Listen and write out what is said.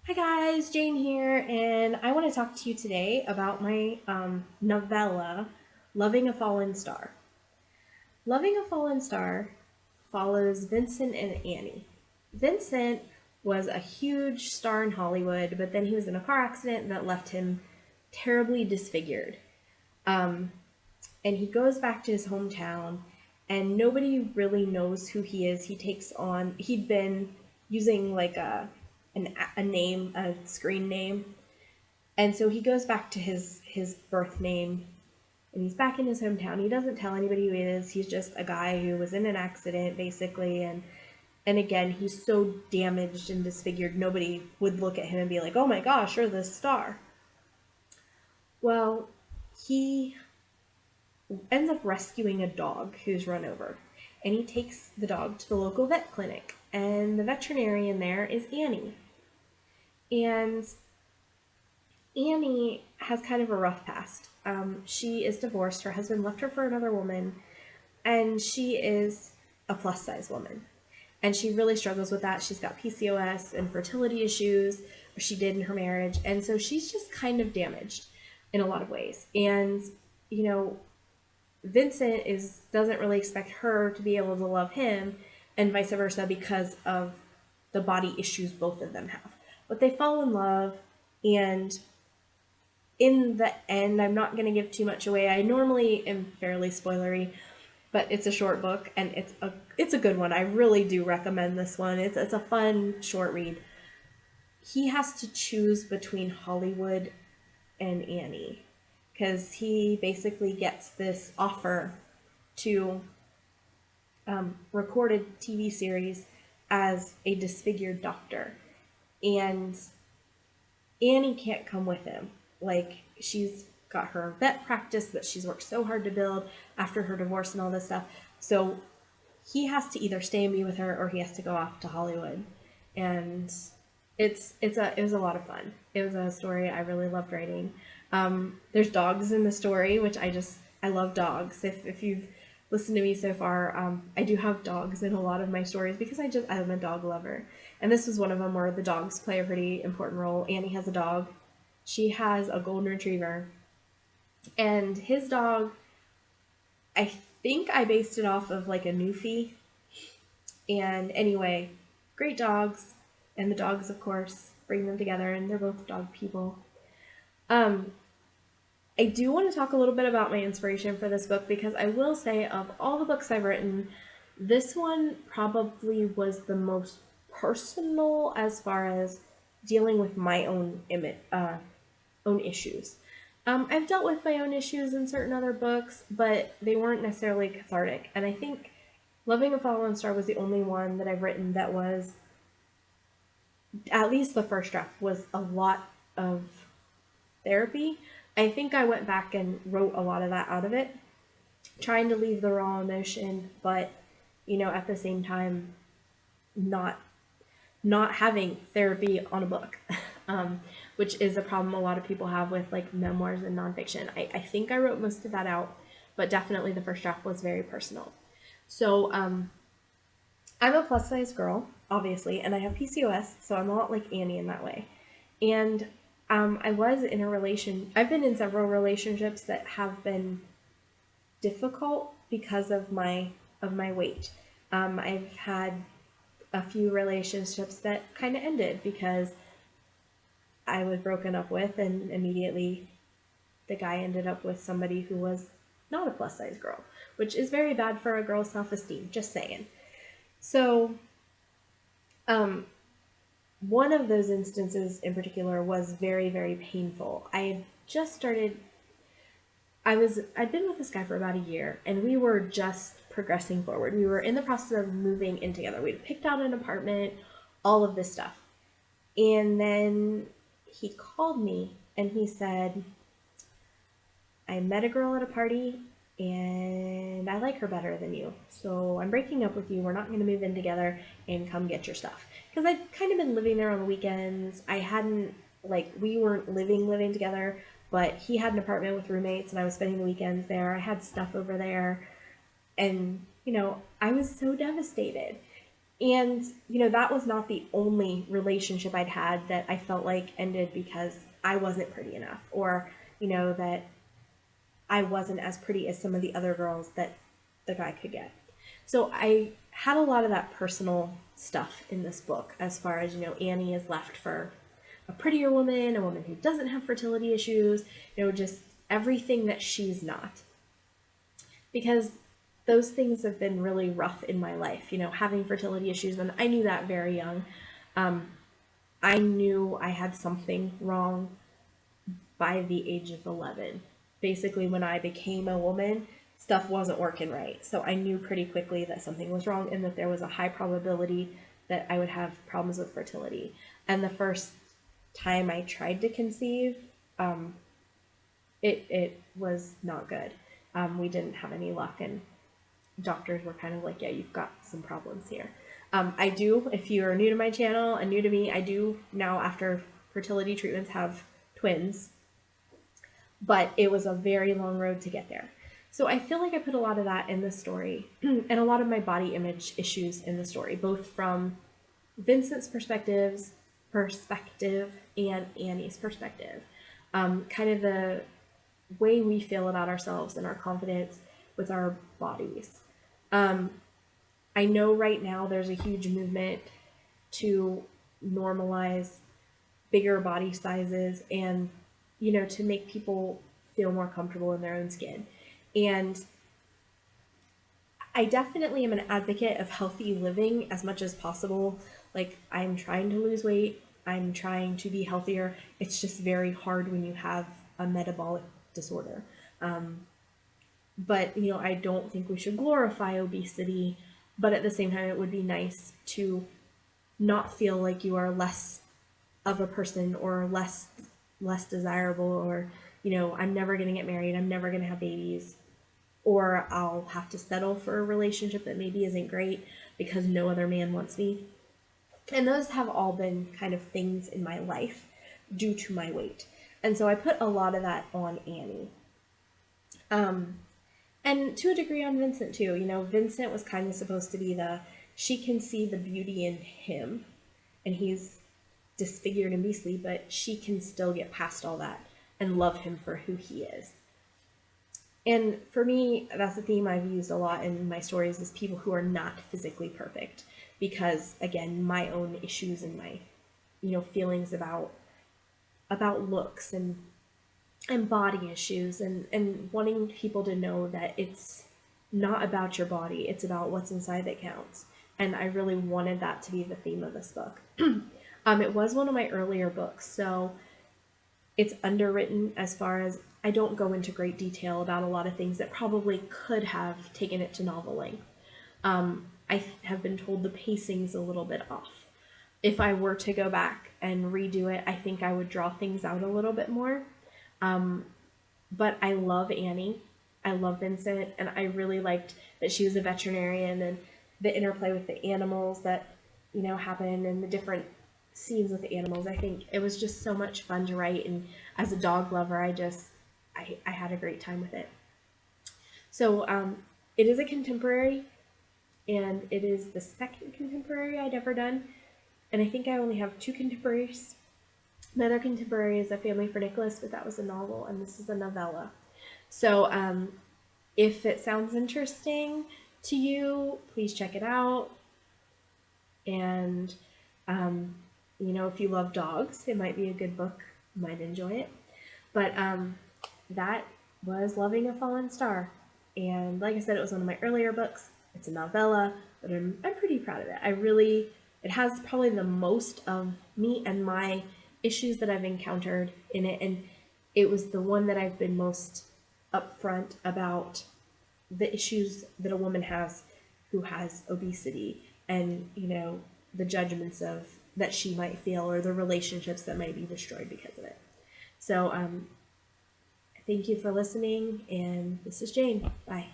Hi guys, Jane here, and I want to talk to you today about my novella, Loving a Fallen Star. Loving a Fallen Star follows Vincent and Annie. Vincent was a huge star in Hollywood, but then he was in a car accident that left him terribly disfigured. Um, and he goes back to his hometown, and nobody really knows who he is. He'd been using like a name, a screen name, and so he goes back to his birth name, and he's back in his hometown. He doesn't tell anybody who he is. He's just a guy who was in an accident basically, and again, he's so damaged and disfigured nobody would look at him and be like, "Oh my gosh, you're this star." Well, he ends up rescuing a dog who's run over. And he takes the dog to the local vet clinic. And the veterinarian there is Annie. And Annie has kind of a rough past. She is divorced. Her husband left her for another woman. And she is a plus size woman. And she really struggles with that. She's got PCOS and fertility issues, or she did in her marriage. And so she's just kind of damaged in a lot of ways. And, you know, Vincent is doesn't really expect her to be able to love him, and vice versa, because of the body issues both of them have. But they fall in love, and in the end, I'm not going to give too much away. I normally am fairly spoilery, but it's a short book and it's a good one. I really do recommend this one. It's a fun short read. He has to choose between Hollywood and Annie because he basically gets this offer to recorded TV series as a disfigured doctor. And Annie can't come with him. Like, she's got her vet practice that she's worked so hard to build after her divorce and all this stuff. So he has to either stay and be with her or he has to go off to Hollywood. And it was a lot of fun. It was a story I really loved writing. There's dogs in the story, which I love dogs. If you've listened to me so far, I do have dogs in a lot of my stories because I'm a dog lover, and this was one of them where the dogs play a pretty important role. Annie has a dog. She has a golden retriever, and his dog. I think I based it off of like a Newfie. And anyway, great dogs, and the dogs, of course, bring them together, and they're both dog people. Um, I do want to talk a little bit about my inspiration for this book because I will say, of all the books I've written, this one probably was the most personal as far as dealing with my own issues. I've dealt with my own issues in certain other books, but they weren't necessarily cathartic. And I think Loving a Fallen Star was the only one that I've written that was, at least the first draft, was a lot of therapy. I think I went back and wrote a lot of that out of it, trying to leave the raw emotion, but at the same time, not not having therapy on a book, which is a problem a lot of people have with like memoirs and nonfiction. I think I wrote most of that out, but definitely the first draft was very personal. So I'm a plus size girl, obviously, and I have PCOS, so I'm a lot like Annie in that way. And I've been in several relationships that have been difficult because of my weight. I've had a few relationships that kind of ended because I was broken up with, and immediately the guy ended up with somebody who was not a plus size girl, which is very bad for a girl's self esteem, just saying. So, um, one of those instances in particular was very, very painful. I had just started, I'd been with this guy for about a year, and we were just progressing forward. We were in the process of moving in together. We'd picked out an apartment, all of this stuff. And then he called me and he said, I met a girl at a party and I like her better than you. So I'm breaking up with you. We're not going to move in together and come get your stuff. Because I'd kind of been living there on the weekends. I hadn't, like, we weren't living together, but he had an apartment with roommates and I was spending the weekends there. I had stuff over there. And, I was so devastated. And, that was not the only relationship I'd had that I felt like ended because I wasn't pretty enough, or, that I wasn't as pretty as some of the other girls that the guy could get. So I had a lot of that personal stuff in this book, as far as, Annie is left for a prettier woman, a woman who doesn't have fertility issues, just everything that she's not. Because those things have been really rough in my life, having fertility issues, and I knew that very young. I knew I had something wrong by the age of 11. Basically, when I became a woman, stuff wasn't working right. So I knew pretty quickly that something was wrong and that there was a high probability that I would have problems with fertility. And the first time I tried to conceive, it was not good. We didn't have any luck, and doctors were kind of like, yeah, you've got some problems here. I do, if you're new to my channel and new to me, I do now, after fertility treatments, have twins, but it was a very long road to get there. So I feel like I put a lot of that in the story and a lot of my body image issues in the story, both from Vincent's perspective and Annie's perspective. Kind of the way we feel about ourselves and our confidence with our bodies. I know right now there's a huge movement to normalize bigger body sizes and, to make people feel more comfortable in their own skin. And I definitely am an advocate of healthy living as much as possible. Like, I'm trying to lose weight, I'm trying to be healthier. It's just very hard when you have a metabolic disorder. But, I don't think we should glorify obesity, but at the same time, it would be nice to not feel like you are less of a person or less desirable, or, I'm never going to get married, I'm never going to have babies, or I'll have to settle for a relationship that maybe isn't great because no other man wants me. And those have all been kind of things in my life due to my weight. And so I put a lot of that on Annie. And to a degree on Vincent too. Vincent was kind of supposed to be she can see the beauty in him, and he's disfigured and beastly, but she can still get past all that and love him for who he is. And for me, that's a theme I've used a lot in my stories, is people who are not physically perfect. Because, again, my own issues and my, feelings about looks and body issues, and wanting people to know that it's not about your body, it's about what's inside that counts. And I really wanted that to be the theme of this book. It was one of my earlier books, so it's underwritten, as far as I don't go into great detail about a lot of things that probably could have taken it to novel length. I have been told the pacing's a little bit off. If I were to go back and redo it, I think I would draw things out a little bit more. But I love Annie. I love Vincent, and I really liked that she was a veterinarian, and the interplay with the animals that, happened, and the different scenes with the animals. I think it was just so much fun to write, and as a dog lover, I had a great time with it. So it is a contemporary, and it is the second contemporary I'd ever done, and I think I only have 2 contemporaries. My other contemporary is A Family for Nicholas, but that was a novel, and this is a novella. So if it sounds interesting to you, please check it out. And, if you love dogs, it might be a good book. You might enjoy it. But that was Loving a Fallen Star. And like I said, it was one of my earlier books. It's a novella, but I'm pretty proud of it. It has probably the most of me and my issues that I've encountered in it, and it was the one that I've been most upfront about the issues that a woman has who has obesity, and the judgments of that she might feel, or the relationships that might be destroyed because of it. So thank you for listening, and this is Jane. Bye.